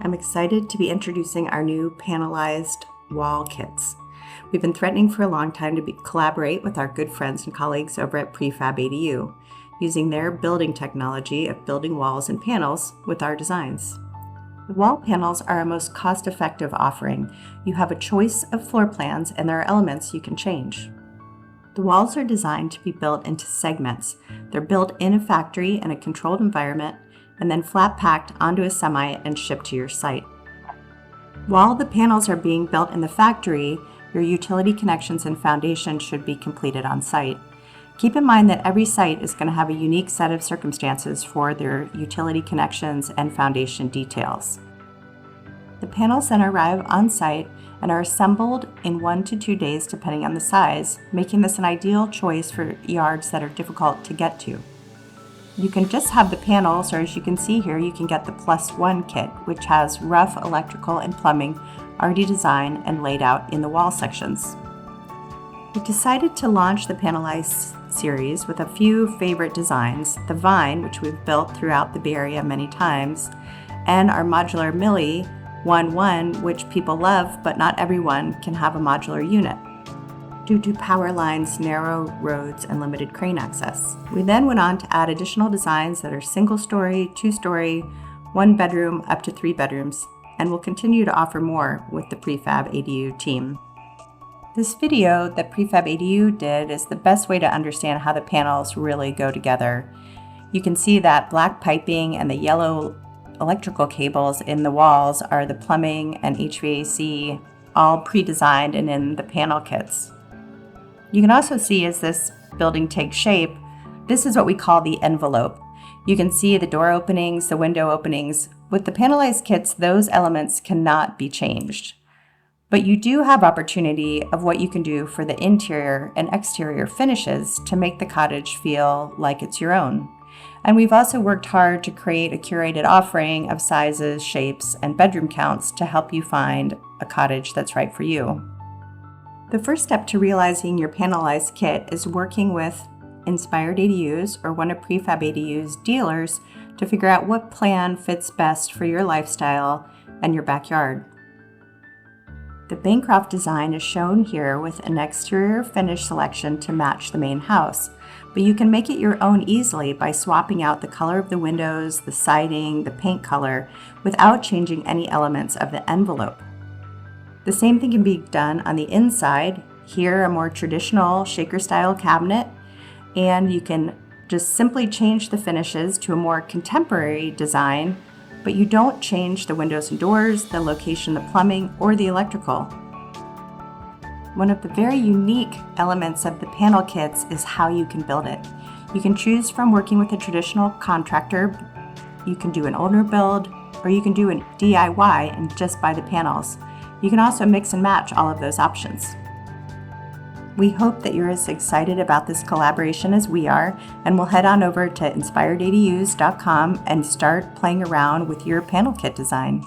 I'm excited to be introducing our new panelized wall kits. We've been threatening for a long time to collaborate with our good friends and colleagues over at Prefab ADU, using their building technology of building walls and panels with our designs. The wall panels are our most cost-effective offering. You have a choice of floor plans and there are elements you can change. The walls are designed to be built into segments. They're built in a factory in a controlled environment and then flat packed onto a semi and shipped to your site. While the panels are being built in the factory, your utility connections and foundation should be completed on site. Keep in mind that every site is going to have a unique set of circumstances for their utility connections and foundation details. The panels then arrive on site and are assembled in 1 to 2 days depending on the size, making this an ideal choice for yards that are difficult to get to. You can just have the panels, or as you can see here, you can get the +1 kit, which has rough electrical and plumbing already designed and laid out in the wall sections. We decided to launch the Personalize series with a few favorite designs, the Vine, which we've built throughout the Bay Area many times, and our modular Millie 1-1, which people love, but not everyone can have a modular unit due to power lines, narrow roads, and limited crane access. We then went on to add additional designs that are single-story, 2-story, 1 bedroom, up to 3 bedrooms, and will continue to offer more with the Prefab ADU team. This video that Prefab ADU did is the best way to understand how the panels really go together. You can see that black piping and the yellow electrical cables in the walls are the plumbing and HVAC, all pre-designed and in the panel kits. You can also see as this building takes shape, this is what we call the envelope. You can see the door openings, the window openings. With the panelized kits, those elements cannot be changed. But you do have opportunity of what you can do for the interior and exterior finishes to make the cottage feel like it's your own. And we've also worked hard to create a curated offering of sizes, shapes, and bedroom counts to help you find a cottage that's right for you. The first step to realizing your panelized kit is working with Inspired ADUs or one of Prefab ADU's dealers to figure out what plan fits best for your lifestyle and your backyard. The Bancroft design is shown here with an exterior finish selection to match the main house, but you can make it your own easily by swapping out the color of the windows, the siding, the paint color, without changing any elements of the envelope. The same thing can be done on the inside. Here, a more traditional shaker-style cabinet, and you can just simply change the finishes to a more contemporary design, but you don't change the windows and doors, the location, the plumbing, or the electrical. One of the very unique elements of the panel kits is how you can build it. You can choose from working with a traditional contractor, you can do an owner build, or you can do a DIY and just buy the panels. You can also mix and match all of those options. We hope that you're as excited about this collaboration as we are, and we'll head on over to inspiredadus.com and start playing around with your panel kit design.